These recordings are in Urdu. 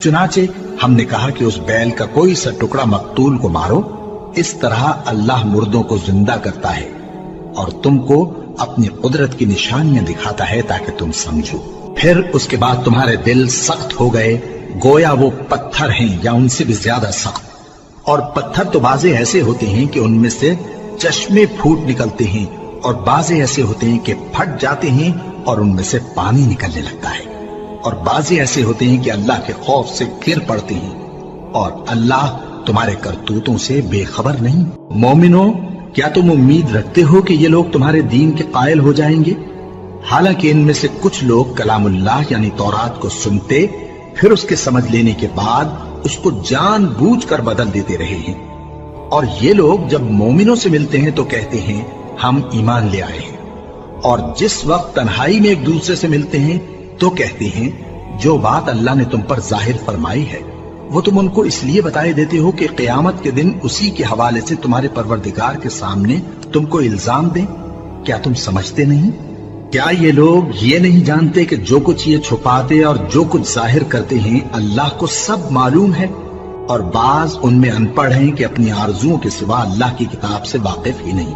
چنانچہ ہم نے کہا کہ اس بیل کا کوئی سا ٹکڑا مقتول کو مارو، اس طرح اللہ مردوں کو زندہ کرتا ہے اور تم کو اپنی قدرت کی نشانیاں دکھاتا ہے تاکہ تم سمجھو۔ پھر اس کے بعد تمہارے دل سخت ہو گئے گویا وہ پتھر ہیں یا ان سے بھی زیادہ سخت، اور پتھر تو بعضے ایسے ہوتے ہیں کہ ان میں سے چشمے پھوٹ نکلتے ہیں، اور بعضے ایسے ہوتے ہیں کہ پھٹ جاتے ہیں اور ان میں سے پانی نکلنے لگتا ہے، اور بعضے ایسے ہوتے ہیں کہ اللہ کے خوف سے گر پڑتے ہیں، اور اللہ تمہارے کرتوتوں سے بے خبر نہیں۔ مومنو، کیا تم امید رکھتے ہو کہ یہ لوگ تمہارے دین کے قائل ہو جائیں گے؟ حالانکہ ان میں سے کچھ لوگ کلام اللہ یعنی تورات کو سنتے، پھر اس کے سمجھ لینے کے بعد اس کو جان بوجھ کر بدل دیتے رہے ہیں، اور یہ لوگ جب مومنوں سے ملتے ہیں تو کہتے ہیں ہم ایمان لے آئے ہیں، اور جس وقت تنہائی میں ایک دوسرے سے ملتے ہیں تو کہتے ہیں جو بات اللہ نے تم پر ظاہر فرمائی ہے وہ تم ان کو اس لیے بتائے دیتے ہو کہ قیامت کے دن اسی کے حوالے سے تمہارے پروردگار کے سامنے تم کو الزام دیں۔ کیا تم سمجھتے نہیں؟ کیا یہ لوگ یہ نہیں جانتے کہ جو کچھ یہ چھپاتے اور جو کچھ ظاہر کرتے ہیں اللہ کو سب معلوم ہے؟ اور بعض ان میں ان پڑھ ہیں کہ اپنی آرزوؤں کے سوا اللہ کی کتاب سے واقف ہی نہیں،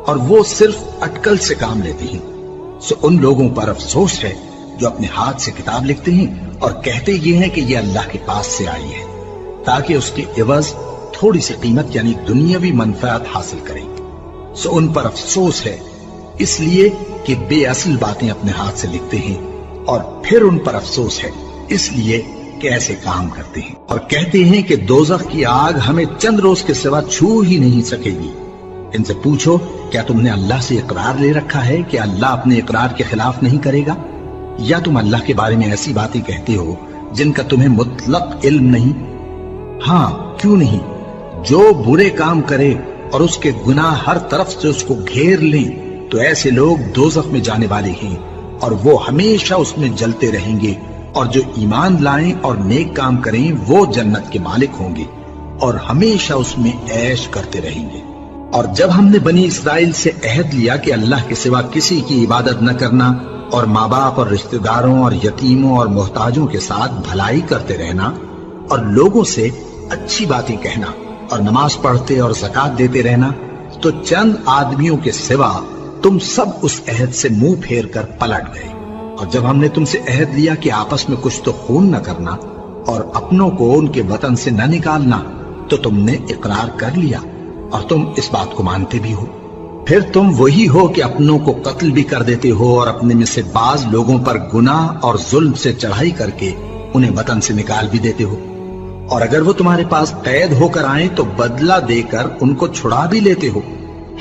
اور وہ صرف اٹکل سے کام لیتے ہیں۔ سو ان لوگوں پر افسوس ہے جو اپنے ہاتھ سے کتاب لکھتے ہیں اور کہتے یہ ہیں کہ یہ اللہ کے پاس سے آئی ہے تاکہ اس کے عوض تھوڑی سی قیمت یعنی دنیاوی منفعت حاصل کریں۔ سو ان پر افسوس ہے اس لیے کہ بے اصل باتیں اپنے ہاتھ سے لکھتے ہیں، اور پھر ان پر افسوس ہے اس لیے کہ ایسے کام کرتے ہیں، اور کہتے ہیں کہ دوزخ کی آگ ہمیں چند روز کے سوا چھو ہی نہیں سکے گی۔ ان سے پوچھو کیا تم نے اللہ سے اقرار لے رکھا ہے کہ اللہ اپنے اقرار کے خلاف نہیں کرے گا؟ یا تم اللہ کے بارے میں ایسی باتیں کہتے ہو جن کا تمہیں مطلق علم نہیں؟ ہاں کیوں نہیں، جو برے کام کرے اور اس کے گناہ ہر طرف سے اس کو گھیر لیں تو ایسے لوگ دوزخ میں جانے والے ہیں، اور وہ ہمیشہ اس میں جلتے رہیں گے، اور جو ایمان لائیں اور نیک کام کریں وہ جنت کے مالک ہوں گے اور ہمیشہ اس میں عیش کرتے رہیں گے۔ اور جب ہم نے بنی اسرائیل سے عہد لیا کہ اللہ کے سوا کسی کی عبادت نہ کرنا، اور ماں باپ اور رشتہ داروں اور یتیموں اور محتاجوں کے ساتھ بھلائی کرتے رہنا، اور لوگوں سے اچھی باتیں کہنا، اور نماز پڑھتے اور زکوٰۃ دیتے رہنا، تو چند آدمیوں کے سوا تم سب اس عہد سے منہ پھیر کر پلٹ گئے۔ اور جب ہم نے تم سے عہد لیا کہ آپس میں کچھ تو خون نہ کرنا اور اپنوں کو ان کے وطن سے نہ نکالنا، تو تم نے اقرار کر لیا اور تم اس بات کو مانتے بھی ہو۔ پھر تم وہی ہو کہ اپنوں کو قتل بھی کر دیتے ہو اور اپنے میں سے بعض لوگوں پر گناہ اور ظلم سے چڑھائی کر کے انہیں وطن سے نکال بھی دیتے ہو، اور اگر وہ تمہارے پاس قید ہو کر آئیں تو بدلہ دے کر ان کو چھڑا بھی لیتے ہو،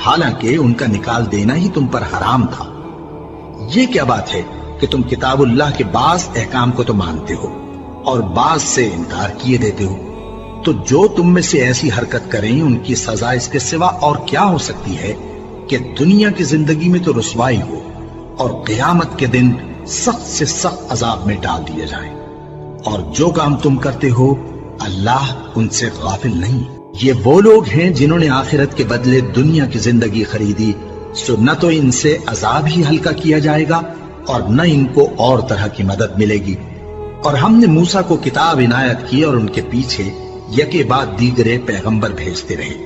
حالانکہ ان کا نکال دینا ہی تم پر حرام تھا۔ یہ کیا بات ہے کہ تم کتاب اللہ کے بعض احکام کو تو مانتے ہو اور بعض سے انکار کیے دیتے ہو؟ تو جو تم میں سے ایسی حرکت کریں ان کی سزا اس کے سوا اور کیا ہو سکتی ہے کہ دنیا کی زندگی میں تو رسوائی ہو اور قیامت کے دن سخت سے سخت عذاب میں ڈال دیے جائیں۔ اور جو کام تم کرتے ہو اللہ ان سے غافل نہیں۔ یہ وہ لوگ ہیں جنہوں نے آخرت کے بدلے دنیا کی زندگی خریدی، سو نہ تو ان سے عذاب ہی ہلکا کیا جائے گا اور نہ ان کو اور طرح کی مدد ملے گی۔ اور ہم نے موسیٰ کو کتاب عنایت کی اور ان کے پیچھے یکے بعد دیگرے پیغمبر بھیجتے رہے،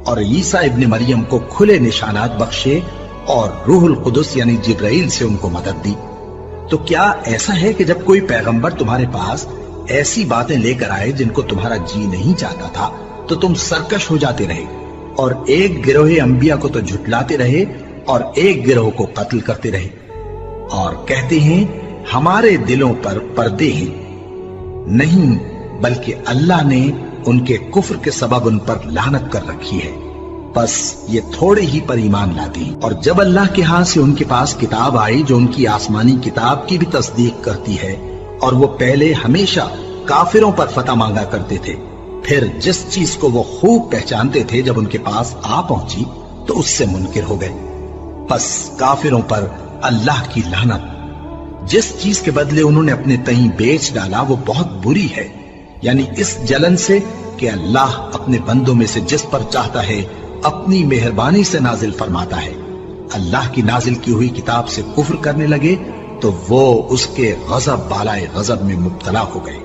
اور عیسیٰ ابن مریم کو کھلے نشانات بخشے اور روح القدس یعنی جبرائیل سے ان کو مدد دی۔ تو کیا ایسا ہے کہ جب کوئی پیغمبر تمہارے پاس ایسی باتیں لے کر آئے جن کو تمہارا جی نہیں چاہتا تھا تو تم سرکش ہو جاتے رہے، اور ایک گروہ انبیاء کو تو جھٹلاتے رہے اور ایک گروہ کو قتل کرتے رہے، اور کہتے ہیں ہمارے دلوں پر پردے ہیں؟ نہیں، بلکہ اللہ نے ان کے کفر کے سبب ان پر لعنت کر رکھی ہے، بس یہ تھوڑے ہی پر ایمان لاتے ہیں۔ اور جب اللہ کے ہاں سے ان کے پاس کتاب آئی جو ان کی آسمانی کتاب کی بھی تصدیق کرتی ہے، اور وہ پہلے ہمیشہ کافروں پر فتح مانگا کرتے تھے، پھر جس چیز کو وہ خوب پہچانتے تھے جب ان کے پاس آ پہنچی تو اس سے منکر ہو گئے، بس کافروں پر اللہ کی لعنت۔ جس چیز کے بدلے انہوں نے اپنے تئیں بیچ ڈالا وہ بہت بری ہے، یعنی اس جلن سے کہ اللہ اپنے بندوں میں سے جس پر چاہتا ہے اپنی مہربانی سے نازل فرماتا ہے۔ اللہ کی نازل کی ہوئی کتاب سے کفر کرنے لگے تو وہ اس کے غضب بالائے غضب میں مبتلا ہو گئے۔